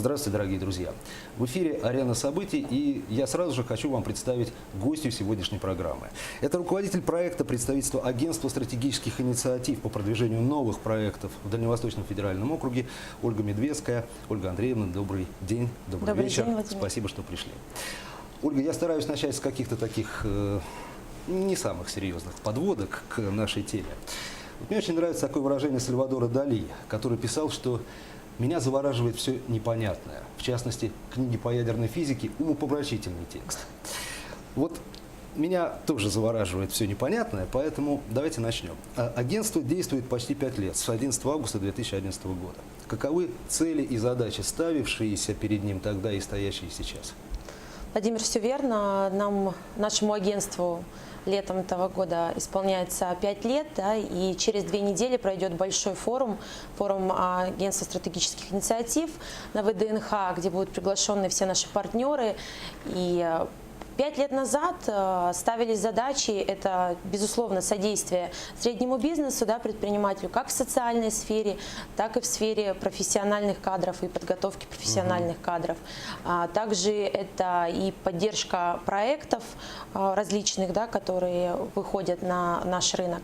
Здравствуйте, дорогие друзья! В эфире «Арена событий», и я сразу же хочу вам представить гостью сегодняшней программы. Это руководитель проекта представительства Агентства стратегических инициатив по продвижению новых проектов в Дальневосточном федеральном округе Ольга Медведская. Ольга Андреевна, добрый день, добрый вечер. День, Владимир. Спасибо, что пришли. Ольга, я стараюсь начать с каких-то таких не самых серьезных подводок к нашей теме. Вот мне очень нравится такое выражение Сальвадора Дали, который писал, что «меня завораживает все непонятное». В частности, книги по ядерной физике – умопомрачительный текст. Вот меня тоже завораживает все непонятное, поэтому давайте начнем. Агентство действует почти 5 лет, с 11 августа 2011 года. Каковы цели и задачи, ставившиеся перед ним тогда и стоящие сейчас? Владимир, все верно. Нашему агентству летом этого года исполняется 5 лет, да, и через 2 недели пройдет большой форум Агентства стратегических инициатив на ВДНХ, где будут приглашены все наши партнеры. И 5 лет назад ставились задачи, это, безусловно, содействие среднему бизнесу, да, предпринимателю, как в социальной сфере, так и в сфере профессиональных кадров и подготовки профессиональных кадров. Также это и поддержка проектов различных, да, которые выходят на наш рынок.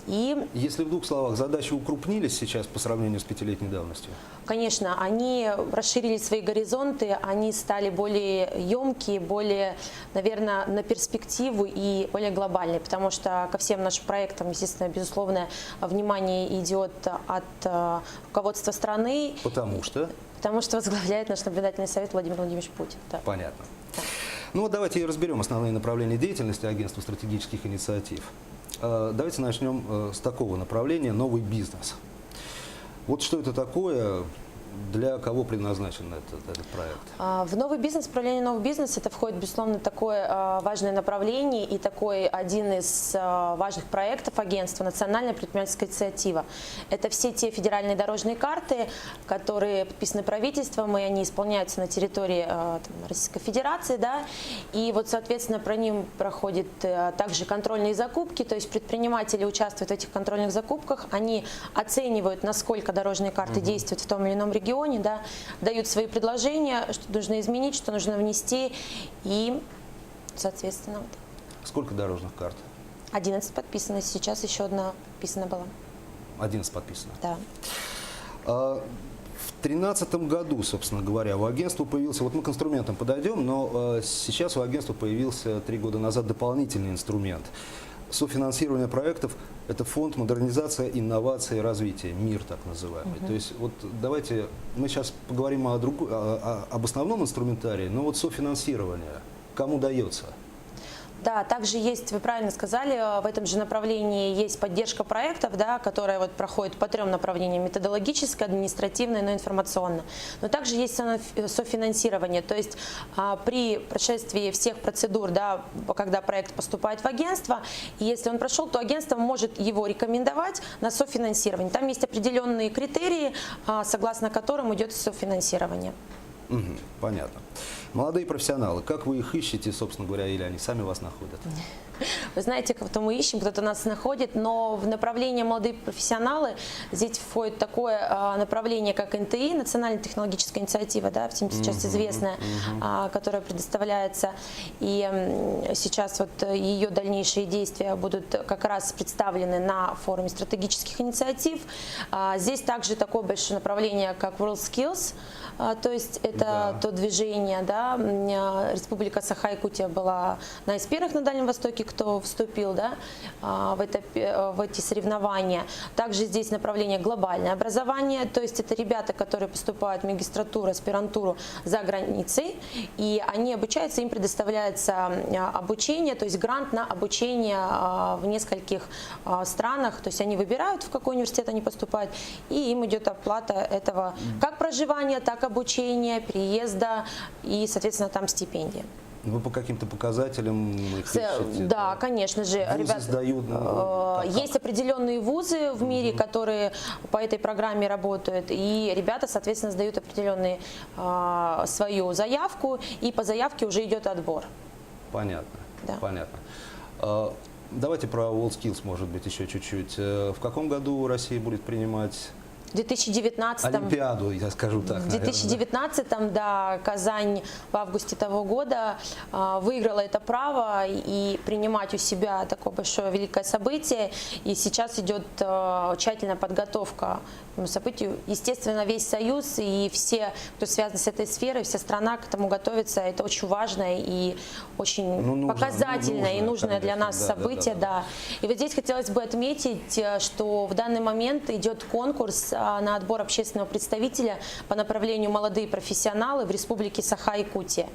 Если в 2 словах, задачи укрупнились сейчас по сравнению с 5-летней давностью? Конечно, они расширили свои горизонты, они стали более емкие, более, наверное, на перспективу и более глобальные, потому что ко всем нашим проектам, естественно, безусловное внимание идет от руководства страны. Потому что возглавляет наш наблюдательный совет Владимир Владимирович Путин. Да. Понятно. Ну вот давайте разберем основные направления деятельности Агентства стратегических инициатив. Давайте начнем с такого направления – новый бизнес. Вот что это такое, для кого предназначен этот проект? В новый бизнес, управление новый бизнес, это входит, безусловно, такое важное направление и такой один из важных проектов агентства – национальная предпринимательская инициатива. Это все те федеральные дорожные карты, которые подписаны правительством, и они исполняются на территории Российской Федерации, да, и вот, соответственно, про ним проходят также контрольные закупки, то есть предприниматели участвуют в этих контрольных закупках, они оценивают, насколько дорожные карты действуют в том или ином регионе, да, дают свои предложения, что нужно изменить, что нужно внести, и, соответственно, вот. Сколько дорожных карт? 11 подписано, сейчас еще одна подписана была. 11 подписано? Да. В 2013 году, собственно говоря, у агентства появился, вот мы к инструментам подойдем, но сейчас у агентства появился 3 года назад дополнительный инструмент. Софинансирование проектов – это фонд модернизация, инновации и развития, МИР так называемый. То есть вот давайте мы сейчас поговорим об основном инструментарии, но вот софинансирование кому дается? Да, также есть, вы правильно сказали, в этом же направлении есть поддержка проектов, да, которая вот проходит по 3 направлениям: методологическое, административное, но информационное. Но также есть софинансирование, то есть при прошествии всех процедур, да, когда проект поступает в агентство, и если он прошел, то агентство может его рекомендовать на софинансирование. Там есть определенные критерии, согласно которым идет софинансирование. Понятно. Молодые профессионалы, как вы их ищете, собственно говоря, или они сами вас находят? Вы знаете, кто мы ищем, кто-то нас находит, но в направлении молодые профессионалы здесь входит такое направление, как НТИ, Национальная технологическая инициатива, да, всем сейчас известная, которая предоставляется. И сейчас вот ее дальнейшие действия будут как раз представлены на форуме стратегических инициатив. Здесь также такое большое направление, как WorldSkills, то есть это то движение, да, Республика Саха-Якутия была одна из первых на Дальнем Востоке, кто вступил, да, в эти соревнования. Также здесь направление глобальное образование, то есть это ребята, которые поступают в магистратуру, аспирантуру за границей, и они обучаются, им предоставляется обучение, то есть грант на обучение в нескольких странах, то есть они выбирают, в какой университет они поступают, и им идет оплата этого как проживания, так и обучения, переезда и, соответственно, там стипендия. Вы по каким-то показателям их ищете? Да, конечно же. Вузы сдают? Есть определенные вузы в мире, которые по этой программе работают, и ребята, соответственно, сдают определенную свою заявку, и по заявке уже идет отбор. Понятно. Да. Понятно. Давайте про WorldSkills, может быть, еще чуть-чуть. В каком году Россия будет принимать В 2019 Олимпиаду, я скажу так, В 2019-м, да, Казань в августе того года выиграла это право и принимать у себя такое большое великое событие. И сейчас идет тщательная подготовка к этому событию. Естественно, весь Союз и все, кто связан с этой сферой, вся страна к этому готовится. Это очень важное и очень показательное и нужное для нас событие. Да. И вот здесь хотелось бы отметить, что в данный момент идет конкурс на отбор общественного представителя по направлению молодые профессионалы в Республике Саха-Якутия.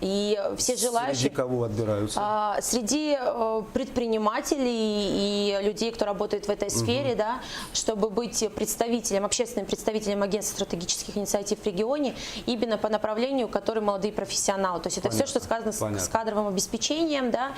И все желающие... Среди кого отбираются? Среди предпринимателей и людей, кто работает в этой сфере, да, чтобы быть представителем, общественным представителем агентства стратегических инициатив в регионе, именно по направлению, который молодые профессионалы. То есть это все, что связано с кадровым обеспечением, да,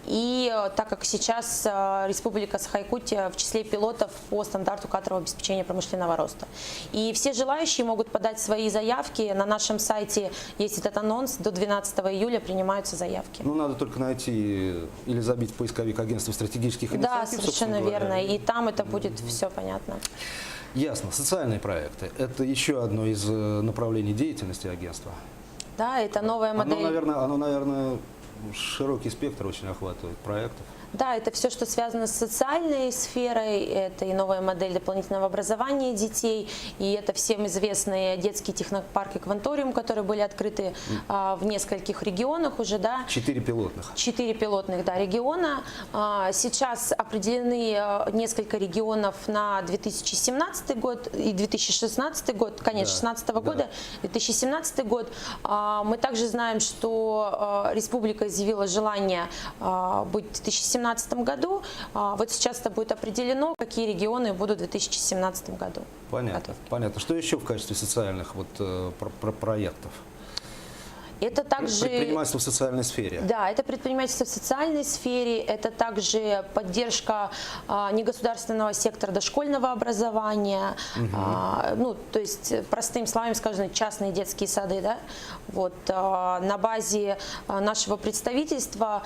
и так как сейчас Республика Саха-Якутия в числе пилотов по стандарту кадрового обеспечения промышленного роста. И все желающие могут подать свои заявки. На нашем сайте есть этот анонс. До 12 июля принимаются заявки. Ну, надо только найти или забить в поисковик агентства стратегических инициатив. Да, совершенно верно. И там это будет все понятно. Ясно. Социальные проекты. Это еще одно из направлений деятельности агентства. Да, это новая модель. Оно, наверное, широкий спектр очень охватывает проектов. Да, это все, что связано с социальной сферой, это и новая модель дополнительного образования детей, и это всем известные детские технопарки «Кванториум», которые были открыты в нескольких регионах уже, да. 4 пилотных. 4 пилотных, да, региона. Сейчас определены несколько регионов на 2017 год и 2016 год, конец 2016 года, 2017 год. Мы также знаем, что республика изъявила желание быть в 2017 году. Вот сейчас это будет определено, какие регионы будут в 2017 году. Понятно. Понятно. Что еще в качестве социальных проектов? Это также предпринимательство в социальной сфере. Да, это предпринимательство в социальной сфере, это также поддержка негосударственного сектора дошкольного образования, ну, то есть, простым словами скажем, частные детские сады. Да? Вот, на базе нашего представительства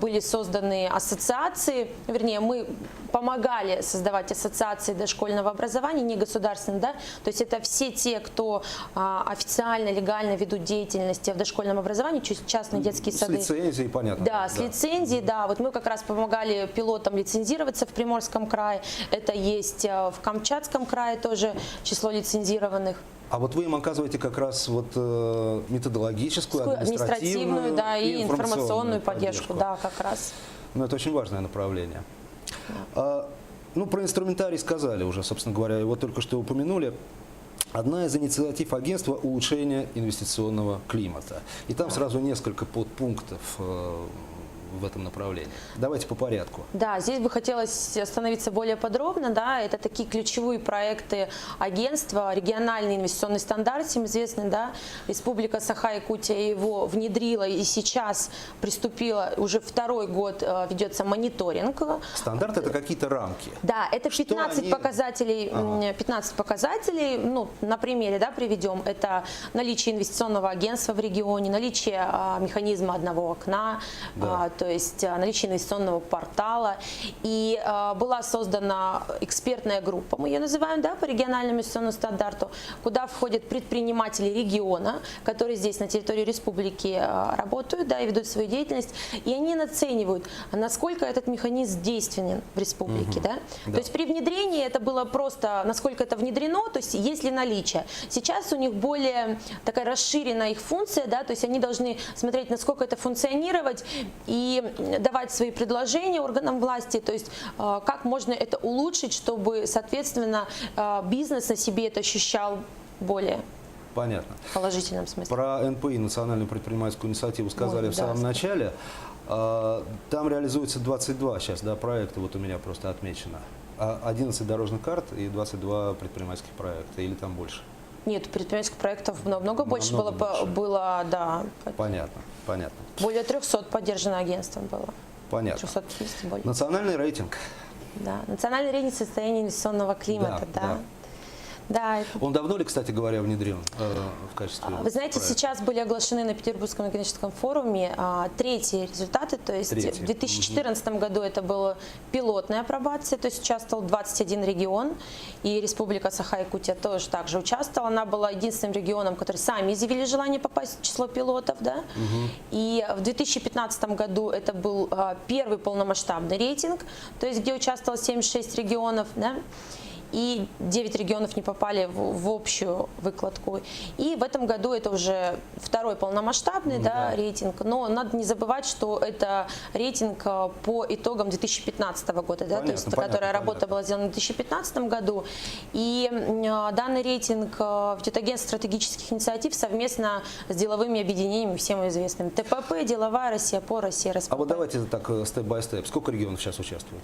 были созданы ассоциации, вернее, мы помогали создавать ассоциации дошкольного образования, негосударственные, да? То есть это все те, кто официально, легально ведут деятельность в дошкольном образовании, частные детские сады. С лицензией, понятно. Да, с лицензией, да. Вот мы как раз помогали пилотам лицензироваться в Приморском крае. Это есть в Камчатском крае тоже число лицензированных. А вот вы им оказываете как раз вот методологическую, административную, да, и информационную поддержку. Да, как раз. Ну, это очень важное направление. Да. Ну, про инструментарий сказали уже, собственно говоря, его только что упомянули. Одна из инициатив агентства – улучшение инвестиционного климата. И там сразу несколько подпунктов в этом направлении. Давайте по порядку. Да, здесь бы хотелось остановиться более подробно. Да, это такие ключевые проекты агентства, региональный инвестиционный стандарт, всем известный, да, Республика Саха-Якутия его внедрила и сейчас приступила, уже второй год ведется мониторинг. Стандарт – это какие-то рамки. Да, это 15 показателей, 15 показателей, ну, на примере, да, приведем. Это наличие инвестиционного агентства в регионе, наличие механизма одного окна, да. То есть наличие инвестиционного портала. И была создана экспертная группа, мы ее называем, да, по региональному инвестиционному стандарту, куда входят предприниматели региона, которые здесь на территории республики работают, да, и ведут свою деятельность, и они оценивают, насколько этот механизм действенен в республике. Да? Да. То есть при внедрении это было просто, насколько это внедрено, то есть есть ли наличие. Сейчас у них более такая расширенная их функция, да, то есть они должны смотреть, насколько это функционировать, и давать свои предложения органам власти, то есть как можно это улучшить, чтобы, соответственно, бизнес на себе это ощущал более положительном смысле. Про НПИ, национальную предпринимательскую инициативу, сказали в самом начале. Там реализуется 22 сейчас, да, проекта, вот у меня просто отмечено. 11 дорожных карт и 22 предпринимательских проекта, или там больше? Нет, предпринимательских проектов намного больше было, да. Понятно, понятно. Более 300 поддержано агентством было. Понятно. 350 более. Национальный рейтинг. Да, национальный рейтинг состояния инвестиционного климата, да. Да, Он давно ли, кстати говоря, внедрен в качестве вы знаете, проекта? сейчас были оглашены на Петербургском экономическом форуме третьи результаты, то есть Третьи. в 2014 году это была пилотная апробация, то есть участвовал 21 регион, и Республика Саха-Якутия тоже также участвовала. Она была единственным регионом, который сами изъявили желание попасть в число пилотов, да. И в 2015 году это был первый полномасштабный рейтинг, то есть где участвовало 76 регионов, да. И 9 регионов не попали в общую выкладку. И в этом году это уже второй полномасштабный рейтинг. Но надо не забывать, что это рейтинг по итогам 2015 года, да, то есть, которая работа была сделана в 2015 году. И данный рейтинг ведет агентство стратегических инициатив совместно с деловыми объединениями, всем известным. ТПП, Деловая Россия, ПО Россия, РСПП. А вот давайте так степ-бай-степ. Сколько регионов сейчас участвует?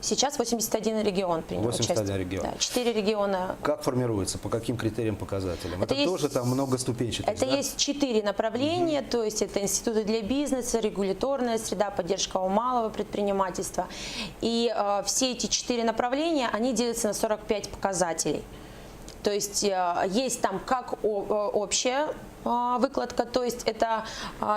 Сейчас 81 регион принял 81 участие. регион. Да, 4 региона. Как формируется, по каким критериям, показателям? Это есть, тоже там многоступенчатость, Это да? есть 4 направления, то есть это институты для бизнеса, регуляторная среда, поддержка у малого предпринимательства. И все эти 4 направления, они делятся на 45 показателей. То есть есть там как общая выкладка, то есть это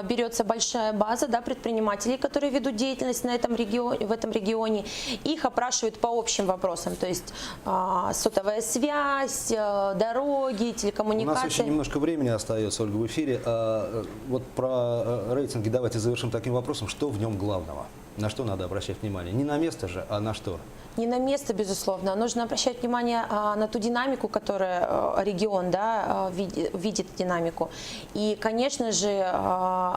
берется большая база, да, предпринимателей, которые ведут деятельность на этом регионе, в этом регионе, их опрашивают по общим вопросам, то есть сотовая связь, дороги, У телекоммуникации. нас еще немножко времени остается, Ольга, в эфире. Вот про рейтинги давайте завершим таким вопросом. Что в нем главного? На что надо обращать внимание? Не на место же, а на что? Не на место, безусловно. Нужно обращать внимание на ту динамику, которую регион, да, видит динамику. И, конечно же,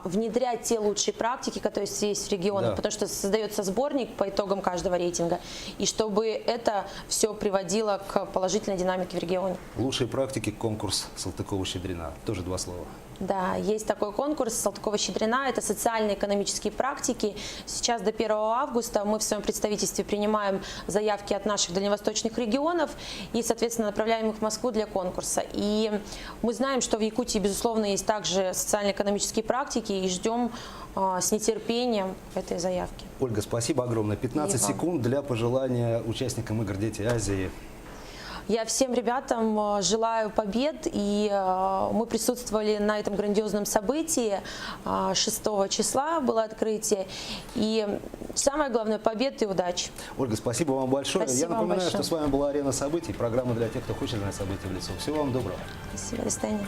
внедрять те лучшие практики, которые есть в регионах, Да. потому что создается сборник по итогам каждого рейтинга, и чтобы это все приводило к положительной динамике в регионе. Лучшие практики, конкурс Салтыкова-Щедрина. Тоже два слова. Да, есть такой конкурс Салтыкова-Щедрина, это социально-экономические практики. Сейчас до 1 августа мы в своем представительстве принимаем заявки от наших дальневосточных регионов и, соответственно, направляем их в Москву для конкурса. И мы знаем, что в Якутии, безусловно, есть также социально-экономические практики, и ждем с нетерпением этой заявки. Ольга, спасибо огромное. 15 секунд для пожелания участникам игр «Дети Азии». Я всем ребятам желаю побед, и мы присутствовали на этом грандиозном событии. 6 числа было открытие. И самое главное – побед и удачи. Ольга, спасибо вам большое. Спасибо Я напоминаю, вам большое. что с вами была «Арена событий», программа для тех, кто хочет знать события в лицо. Всего вам доброго. Спасибо, до свидания.